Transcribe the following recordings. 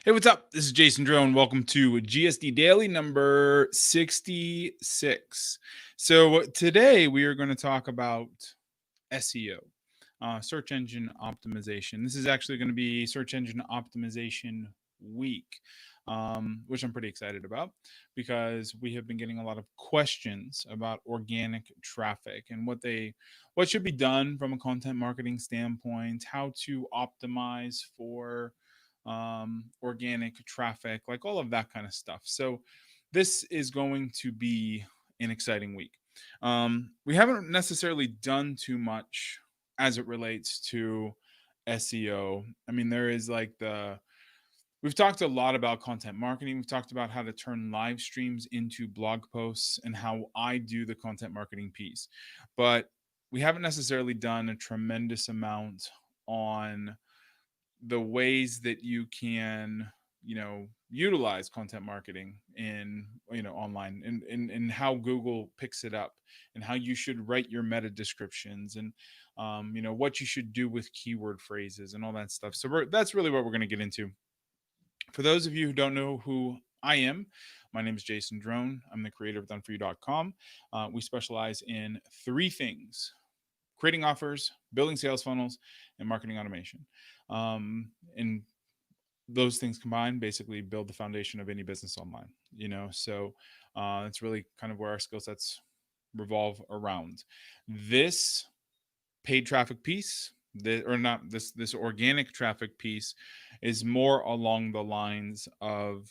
Hey, what's up? This is Jason Drone. Welcome to GSD Daily number 66. So today we are going to talk about SEO, search engine optimization. This is actually going to be search engine optimization week, which I'm pretty excited about because we have been getting a lot of questions about organic traffic and what should be done from a content marketing standpoint, how to optimize for organic traffic, like all of that kind of stuff. So this is going to be an exciting week. We haven't necessarily done too much as it relates to SEO. I mean, we've talked a lot about content marketing. We've talked about how to turn live streams into blog posts and how I do the content marketing piece. But we haven't necessarily done a tremendous amount on the ways that you can utilize content marketing in online and how Google picks it up and how you should write your meta descriptions and what you should do with keyword phrases and all that stuff. So that's really what we're going to get into. For those of you who don't know who I am, my name is Jason Drone. I'm the creator of doneforyou.com. We specialize in three things: creating offers, building sales funnels, and marketing automation. And those things combined basically build the foundation of any business online. So it's really kind of where our skill sets revolve around. This paid traffic piece, this organic traffic piece, is more along the lines of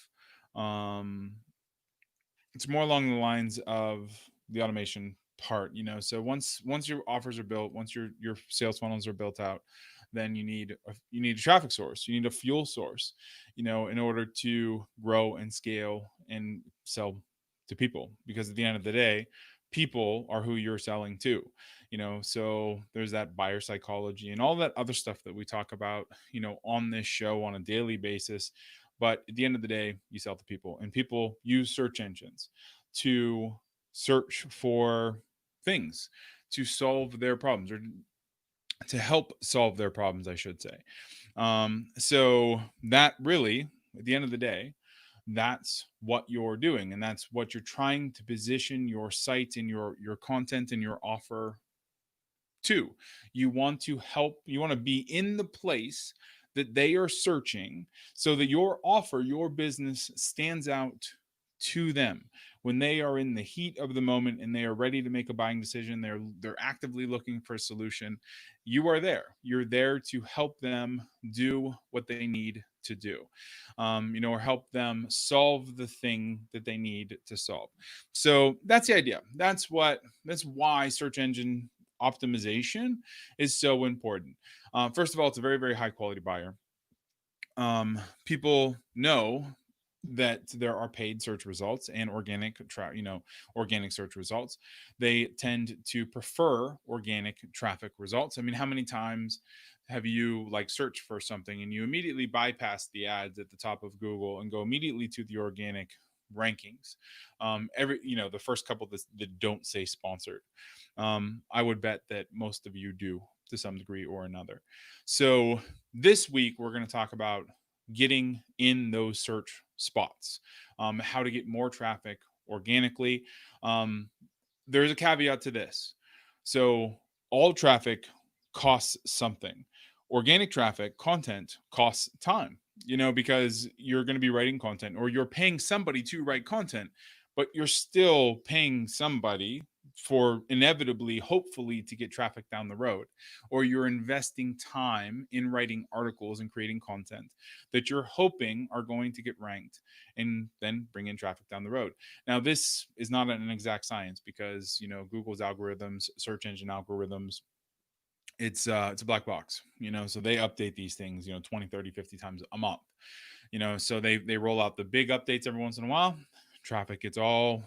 it's more along the lines of the automation part. So once your offers are built, once your sales funnels are built out, then you need a traffic source, you need a fuel source, in order to grow and scale and sell to people, because at the end of the day, people are who you're selling to. So there's that buyer psychology and all that other stuff that we talk about on this show on a daily basis. But at the end of the day, you sell to people, and people use search engines to search for things to solve their problems, or to help solve their problems, I should say. So that really, at the end of the day, that's what you're doing, and that's what you're trying to position your site and your content and your offer to. You want to help, you want to be in the place that they are searching, so that your offer, your business stands out to them when they are in the heat of the moment and they are ready to make a buying decision. They're actively looking for a solution. You are there. You're there to help them do what they need to do, or help them solve the thing that they need to solve. So that's the idea. That's why search engine optimization is so important. First of all, it's a very, very high quality buyer. People know that there are paid search results and organic search results. They tend to prefer organic traffic results. I mean, how many times have you searched for something and you immediately bypass the ads at the top of Google and go immediately to the organic rankings? The first couple that don't say sponsored. I would bet that most of you do to some degree or another. So this week we're going to talk about getting in those search spots, how to get more traffic organically. There's a caveat to this. So all traffic costs something. Organic traffic, content, costs time, because you're going to be writing content, or you're paying somebody to write content, but you're still paying somebody for inevitably, hopefully, to get traffic down the road. Or you're investing time in writing articles and creating content that you're hoping are going to get ranked and then bring in traffic down the road. Now, this is not an exact science, because Google's algorithms, search engine algorithms, it's a black box, so they update these things 20, 30, 50 times a month. So they roll out the big updates every once in a while. Traffic gets all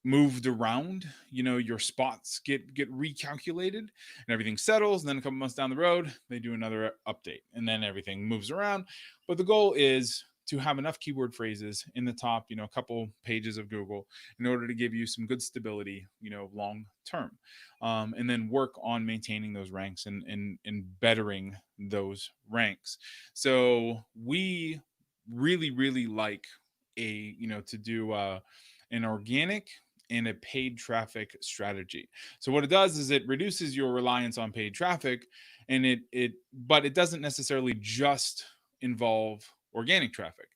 moved around, your spots get recalculated and everything settles, and then a couple months down the road they do another update and then everything moves around. But the goal is to have enough keyword phrases in the top, a couple pages of Google in order to give you some good stability, long term. And then work on maintaining those ranks and bettering those ranks. So we really like to do an organic and a paid traffic strategy. So what it does is it reduces your reliance on paid traffic, and but it doesn't necessarily just involve organic traffic.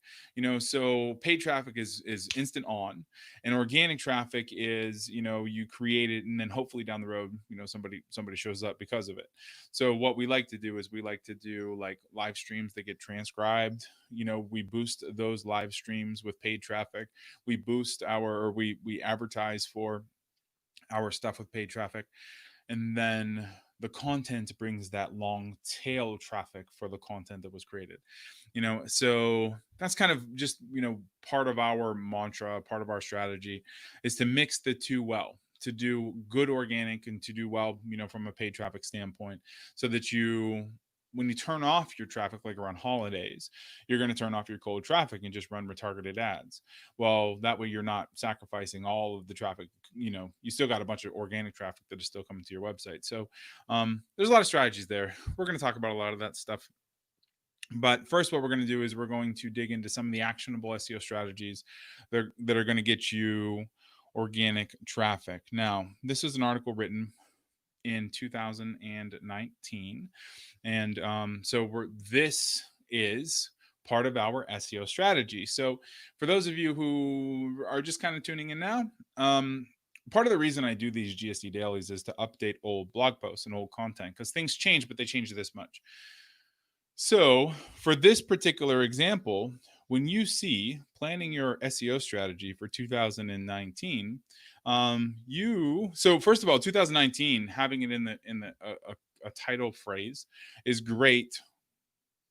So paid traffic is instant on, and organic traffic is, you create it and then hopefully down the road, somebody shows up because of it. So what we like to do is we like to do like live streams that get transcribed. We boost those live streams with paid traffic. We boost or we advertise for our stuff with paid traffic, and then the content brings that long tail traffic for the content that was created. So that's kind of just, part of our mantra, part of our strategy is to mix the two well, to do good organic and to do well, from a paid traffic standpoint, so that when you turn off your traffic, like around holidays, you're going to turn off your cold traffic and just run retargeted ads. Well, that way you're not sacrificing all of the traffic. You still got a bunch of organic traffic that is still coming to your website. So there's a lot of strategies there. We're going to talk about a lot of that stuff. But first, what we're going to do is we're going to dig into some of the actionable SEO strategies that are going to get you organic traffic. Now, this is an article written in 2019. And this is part of our SEO strategy. So for those of you who are just kind of tuning in now, part of the reason I do these GSD dailies is to update old blog posts and old content, because things change, but they change this much. So for this particular example, when you see planning your SEO strategy for 2019, so first of all, 2019, having it in a title phrase is great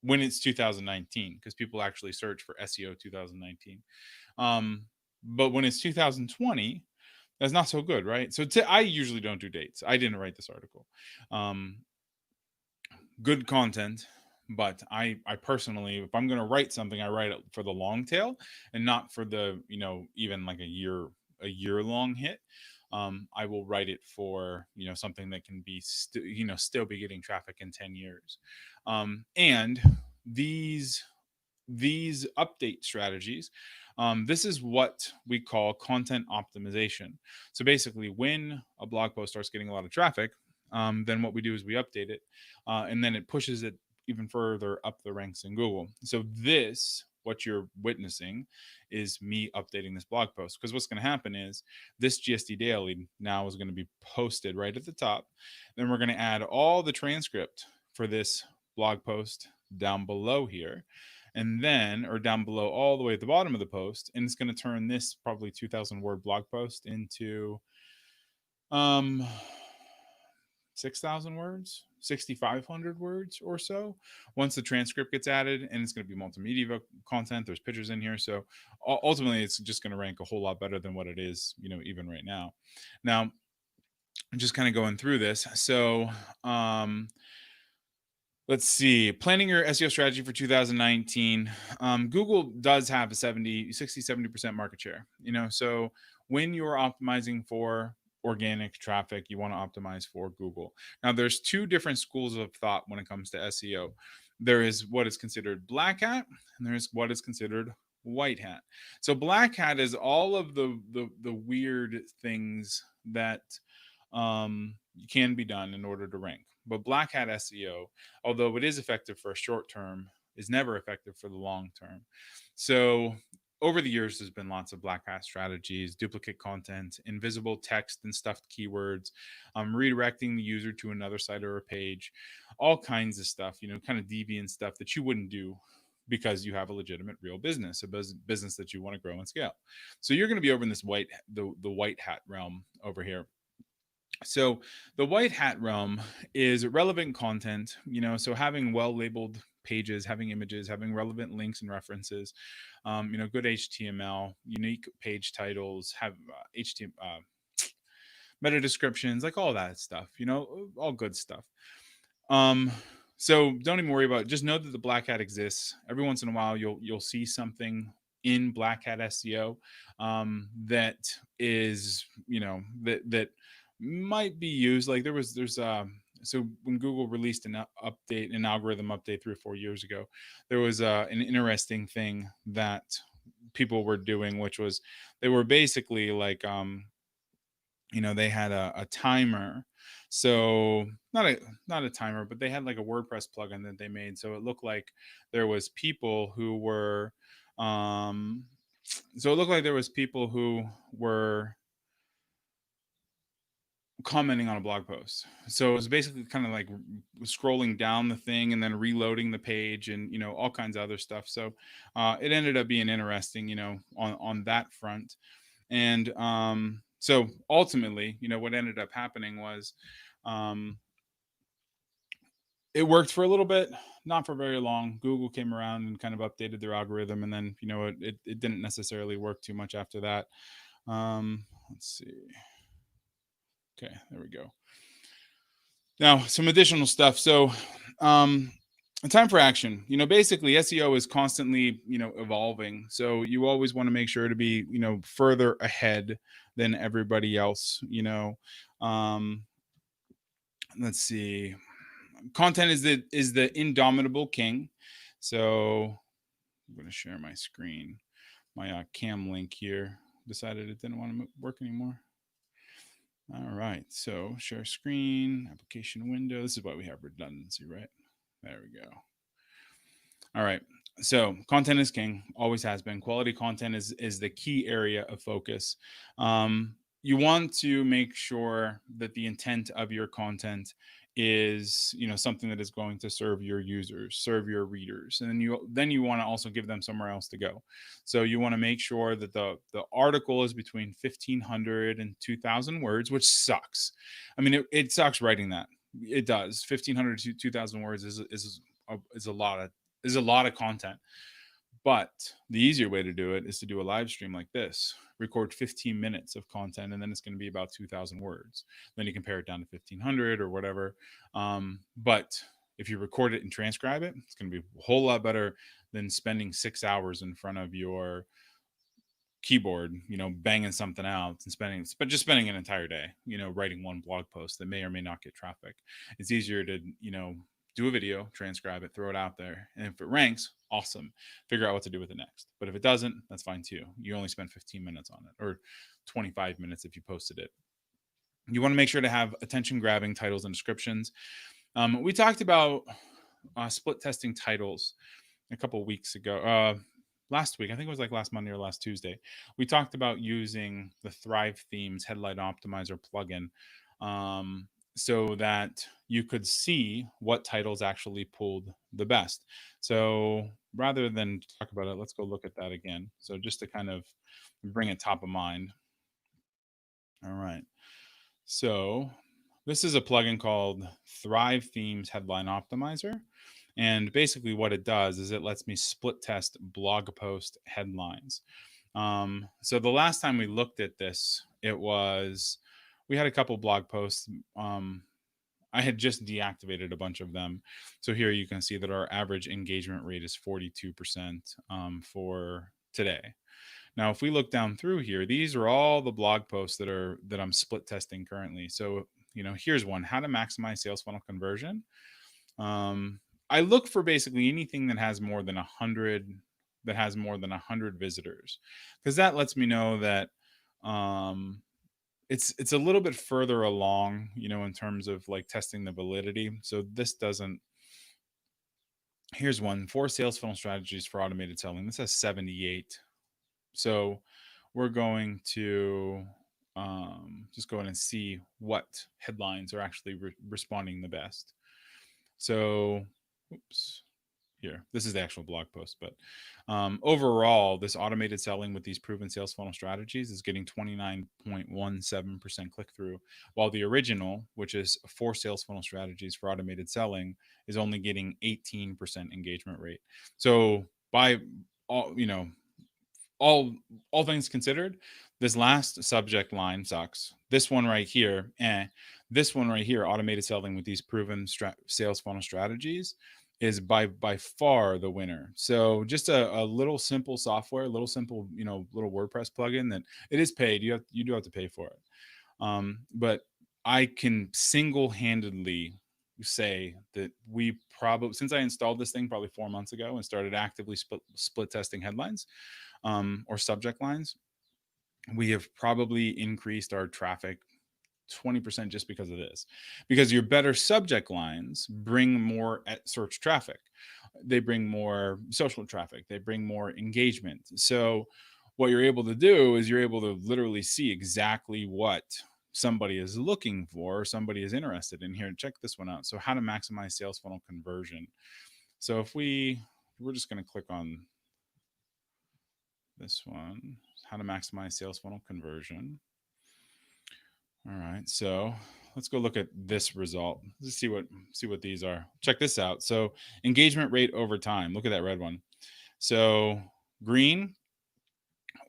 when it's 2019, because people actually search for SEO 2019. But when it's 2020, that's not so good, right? So I usually don't do dates. I didn't write this article. Good content. But I personally, if I'm going to write something, I write it for the long tail and not for the, even like a year long hit. I will write it for, something that can be, still be getting traffic in 10 years. And these update strategies, this is what we call content optimization. So basically, when a blog post starts getting a lot of traffic, then what we do is we update it, and then it pushes it even further up the ranks in Google. So what you're witnessing is me updating this blog post, because what's going to happen is this GSD daily now is going to be posted right at the top. Then we're going to add all the transcript for this blog post down below here, and then, or down below all the way at the bottom of the post, and it's going to turn this probably 2,000 word blog post into 6,000 words, 6,500 words or so, once the transcript gets added. And it's going to be multimedia content. There's pictures in here. So ultimately, it's just going to rank a whole lot better than what it is, even right now. Now, I'm just kind of going through this. So let's see, planning your SEO strategy for 2019. Google does have a 60-70% market share. So when you're optimizing for organic traffic, you want to optimize for Google. Now, there's two different schools of thought when it comes to SEO. There is what is considered black hat, and there's what is considered white hat. So black hat is all of the weird things that can be done in order to rank. But black hat SEO, although it is effective for a short term, is never effective for the long term. So over the years, there's been lots of black hat strategies: duplicate content, invisible text and stuffed keywords, redirecting the user to another site or a page, all kinds of stuff, kind of deviant stuff that you wouldn't do because you have a legitimate real business, a business that you want to grow and scale. So you're going to be over in this the white hat realm over here. So the white hat realm is relevant content, so having well-labeled pages, having images, having relevant links and references, good HTML, unique page titles, have HTML, meta descriptions, like all that stuff, all good stuff. So don't even worry about it. Just know that the black hat exists. Every once in a while, you'll see something in black hat SEO that is, that might be used. Like there's so when Google released an algorithm update 3 or 4 years ago, there was an interesting thing that people were doing, which was they were basically like they had a timer. So not a timer, but they had like a WordPress plugin that they made, so it looked like there was people who were um commenting on a blog post. So it was basically kind of like scrolling down the thing and then reloading the page, and all kinds of other stuff. So it ended up being interesting, on that front. And so ultimately, what ended up happening was um, it worked for a little bit, not for very long. Google came around and kind of updated their algorithm, and then it didn't necessarily work too much after that. Let's see. Okay, there we go. Now, some additional stuff. So, time for action. Basically, SEO is constantly, evolving. So you always want to make sure to be, further ahead than everybody else. Um, let's see. Content is the indomitable king. So I'm going to share my screen. My cam link here decided it didn't want to work anymore. All right, so share screen, application window. This is why we have redundancy, right? There we go. All right, so content is king, always has been. Quality content is the key area of focus. You want to make sure that the intent of your content is something that is going to serve your users, serve your readers, and then you want to also give them somewhere else to go. So you want to make sure that the article is between 1,500 and 2,000 words, which sucks. I mean, it sucks writing that. It does. 1,500 to 2,000 words is a lot of content. But the easier way to do it is to do a live stream like this. Record 15 minutes of content, and then it's going to be about 2,000 words. Then you compare it down to 1,500 or whatever. But if you record it and transcribe it, it's going to be a whole lot better than spending 6 hours in front of your keyboard, banging something out and spending an entire day, writing one blog post that may or may not get traffic. It's easier to, do a video, transcribe it, throw it out there. And if it ranks, awesome. Figure out what to do with it next. But if it doesn't, that's fine too. You only spend 15 minutes on it, or 25 minutes if you posted it. You want to make sure to have attention grabbing titles and descriptions. We talked about split testing titles a couple weeks ago. Last week, I think it was like last Monday or last Tuesday, we talked about using the Thrive Themes Headline Optimizer plugin so that you could see what titles actually pulled the best. So rather than talk about it, let's go look at that again. So just to kind of bring it top of mind. All right. So this is a plugin called Thrive Themes Headline Optimizer. And basically what it does is it lets me split test blog post headlines. So the last time we looked at this, we had a couple blog posts. I had just deactivated a bunch of them. So here you can see that our average engagement rate is 42% for today. Now, if we look down through here, these are all the blog posts that I'm split testing currently. So, here's one: how to maximize sales funnel conversion. I look for basically anything that has more than 100 visitors, because that lets me know that it's a little bit further along, in terms of like testing the validity. So this doesn't. Here's one: 4 sales funnel strategies for automated selling. This has 78. So we're going to just go in and see what headlines are actually responding the best. So, oops, here, this is the actual blog post. But overall, this automated selling with these proven sales funnel strategies is getting 29.17% click through, while the original, which is 4 sales funnel strategies for automated selling, is only getting 18% engagement rate. So by all, all things considered, this last subject line sucks. This one right here, this one right here, automated selling with these proven sales funnel strategies, is by far the winner. So just a little simple software, a little simple, little WordPress plugin that it is paid. You do have to pay for it. But I can single-handedly say that we probably, since I installed this thing probably 4 months ago and started actively split testing headlines, or subject lines, we have probably increased our traffic 20% just because of this. Because your better subject lines bring more at search traffic, they bring more social traffic, they bring more engagement. So what you're able to do is you're able to literally see exactly what somebody is looking for, somebody is interested in. Here, check this one out. So how to maximize sales funnel conversion. So if we're just going to click on this one, how to maximize sales funnel conversion. All right, so let's go look at this result. Let's see what these are. Check this out. So engagement rate over time. Look at that red one. So green.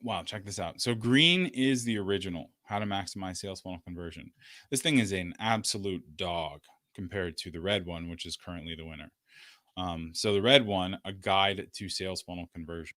Wow, check this out. So green is the original, how to maximize sales funnel conversion. This thing is an absolute dog compared to the red one, which is currently the winner. So the red one, a guide to sales funnel conversion.